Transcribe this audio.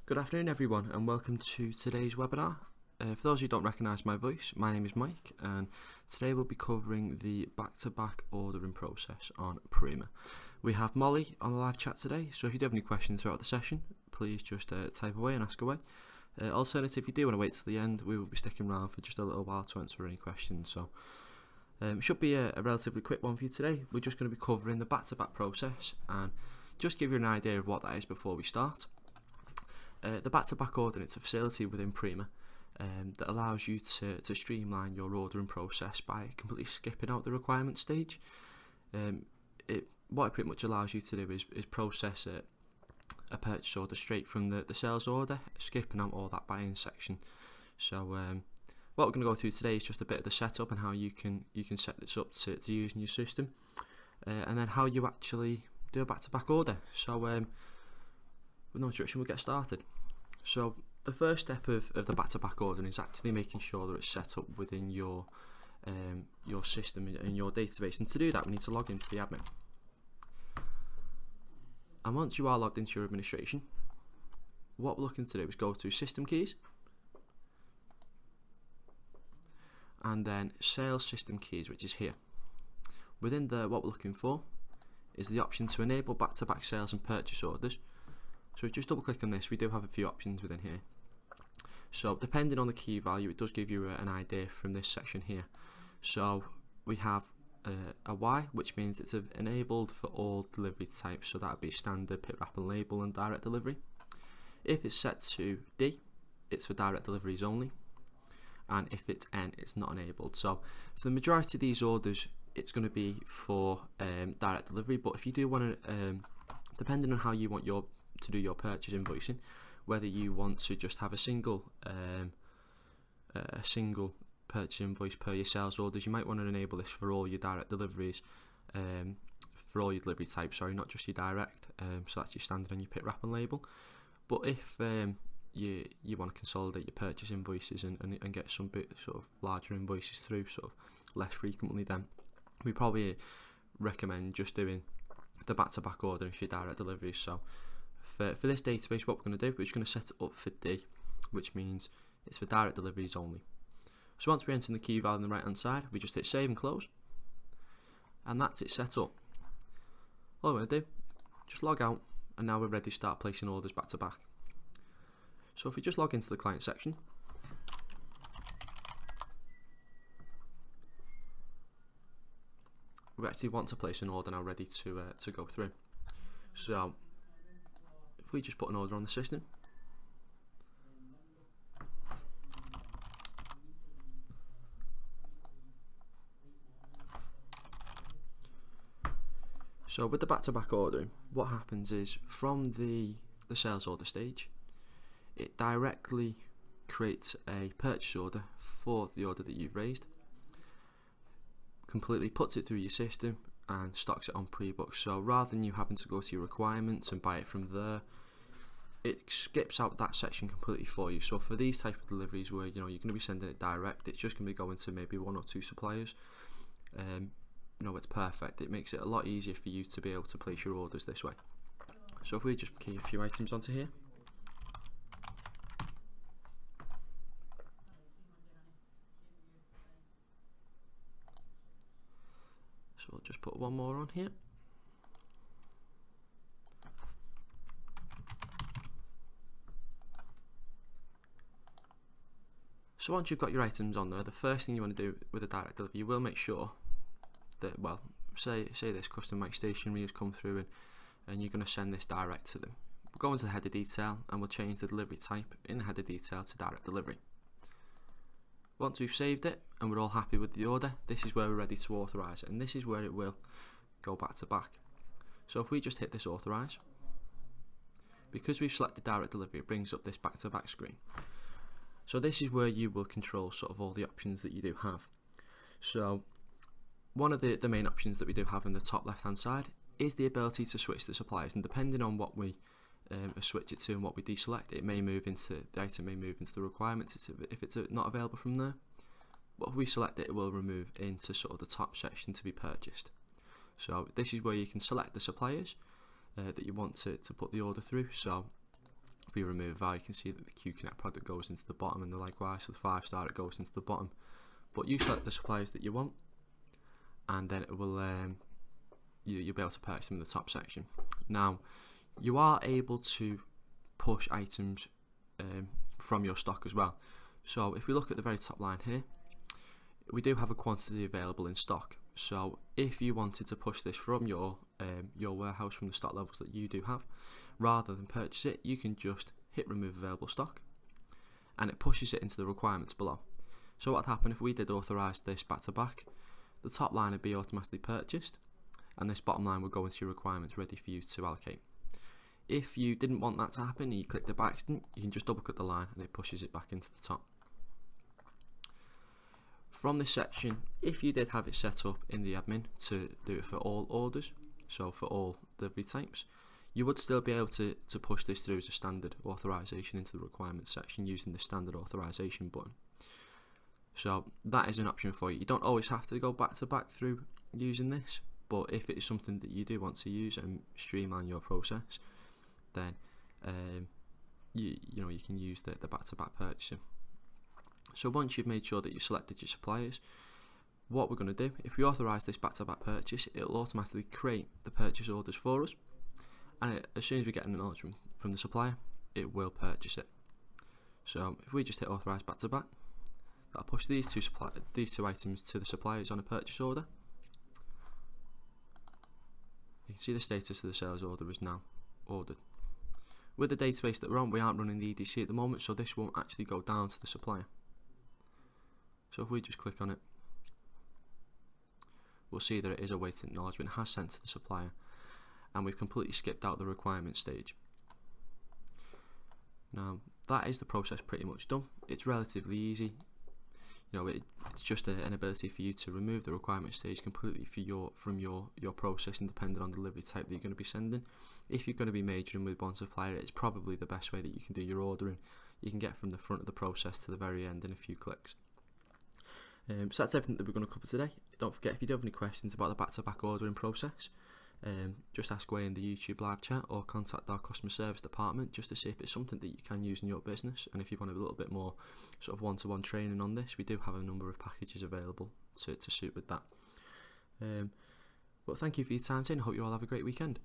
Good afternoon everyone and welcome to today's webinar. For those who don't recognise my voice, my name is Mike and today we'll be covering the back-to-back ordering process on Prima. We have Molly on the live chat today, so if you do have any questions throughout the session, please just type away and ask away. Alternative, if you do want to wait till the end, we will be sticking around for just a little while to answer any questions. So it should be a relatively quick one for you today. We're just going to be covering the back-to-back process and just give you an idea of what that is before we start. The back-to-back ordering, it's a facility within Prima that allows you to streamline your ordering process by completely skipping out the requirement stage. What it pretty much allows you to do is process a purchase order straight from the sales order, skipping out all that buying section. So what we're going to go through today is just a bit of the setup and how you can set this up to use in your system, and then how you actually do a back-to-back order. So with no introduction, we'll get started. So the first step of the back-to-back ordering is actually making sure that it's set up within your system and your database. And to do that, we need to log into the admin. And once you are logged into your administration, what we're looking to do is go to System Keys, and then Sales System Keys, which is here. Within there, what we're looking for is the option to enable back-to-back sales and purchase orders. So just double click on this, we do have a few options within here. So depending on the key value, it does give you an idea from this section here. So we have a Y, which means it's enabled for all delivery types, so that would be standard, pick, wrap and label and direct delivery. If it's set to D, it's for direct deliveries only, and if it's N, it's not enabled. So for the majority of these orders, it's going to be for direct delivery, but if you do want to, depending on how you want to do your purchase invoicing, whether you want to just have a single purchase invoice per your sales orders, you might want to enable this for all your direct deliveries, for all your delivery types, sorry, not just your direct, so that's your standard and your pick, wrap and label. But if you want to consolidate your purchase invoices and get some bit sort of larger invoices through sort of less frequently, then we probably recommend just doing the back-to-back order for your direct deliveries. So for this database, what we're going to do, we're just going to set it up for D, which means it's for direct deliveries only. So once we enter the key value on the right hand side, we just hit save and close, and that's it set up. All we're going to do, just log out, and now we're ready to start placing orders back to back. So if we just log into the client section, we actually want to place an order now ready to go through. So if we just put an order on the system, so with the back-to-back ordering, what happens is from the sales order stage, it directly creates a purchase order for the order that you've raised, completely puts it through your system and stocks it on pre-book. So rather than you having to go to your requirements and buy it from there, it skips out that section completely for you. So for these type of deliveries where you're going to be sending it direct, it's just going to be going to maybe one or two suppliers. It's perfect. It makes it a lot easier for you to be able to place your orders this way. So if we just key a few items onto here, so we'll just put one more on here. So once you've got your items on there, the first thing you want to do with a direct delivery, you will make sure that, well, say this custom Mike stationery has come through and you're going to send this direct to them. We'll go into the header detail and we'll change the delivery type in the header detail to direct delivery. Once we've saved it and we're all happy with the order, this is where we're ready to authorise it, and this is where it will go back to back. So if we just hit this authorise, because we've selected direct delivery, it brings up this back to back screen. So this is where you will control sort of all the options that you do have. So one of the main options that we do have in the top left hand side is the ability to switch the suppliers, and depending on what we switch it to and what we deselect, the item may move into the requirements if it's not available from there. But if we select it, it will remove into sort of the top section to be purchased. So this is where you can select the suppliers that you want to put the order through. So we remove that, you can see that the Q-Connect product goes into the bottom, and likewise for the 5-star it goes into the bottom. But you select the suppliers that you want, and then it will you'll be able to purchase them in the top section. Now, you are able to push items from your stock as well. So if we look at the very top line here, we do have a quantity available in stock. So if you wanted to push this from your warehouse, from the stock levels that you do have, rather than purchase it, you can just hit remove available stock, and it pushes it into the requirements below. So what would happen if we did authorise this back to back? The top line would be automatically purchased, and this bottom line would go into your requirements ready for you to allocate. If you didn't want that to happen and you clicked it by accident, you can just double click the line and it pushes it back into the top. From this section, if you did have it set up in the admin to do it for all orders, so for all delivery types, you would still be able to push this through as a standard authorization into the requirements section using the standard authorization button. So that is an option for you. You don't always have to go back to back through using this, but if it is something that you do want to use and streamline your process, then you can use the back to back purchasing. So once you've made sure that you've selected your suppliers, what we're going to do, if we authorise this back to back purchase, it'll automatically create the purchase orders for us, and as soon as we get an acknowledgement from the supplier, it will purchase it. So if we just hit authorise back to back, that'll push these two items to the suppliers on a purchase order. You can see the status of the sales order is now ordered. With the database that we're on, we aren't running the EDC at the moment, so this won't actually go down to the supplier. So if we just click on it, we'll see that it is awaiting acknowledgement, has sent to the supplier, and we've completely skipped out the requirement stage. Now that is the process pretty much done. It's relatively easy. It's just an ability for you to remove the requirement stage completely from your processing, depending on the delivery type that you're going to be sending. If you're going to be majoring with one supplier, it's probably the best way that you can do your ordering. You can get from the front of the process to the very end in a few clicks. So that's everything that we're going to cover today. Don't forget, if you do have any questions about the back-to-back ordering process, just ask away in the YouTube live chat or contact our customer service department just to see if it's something that you can use in your business, and if you want a little bit more sort of one-to-one training on this, we do have a number of packages available to suit with that. But thank you for your time today, and I hope you all have a great weekend.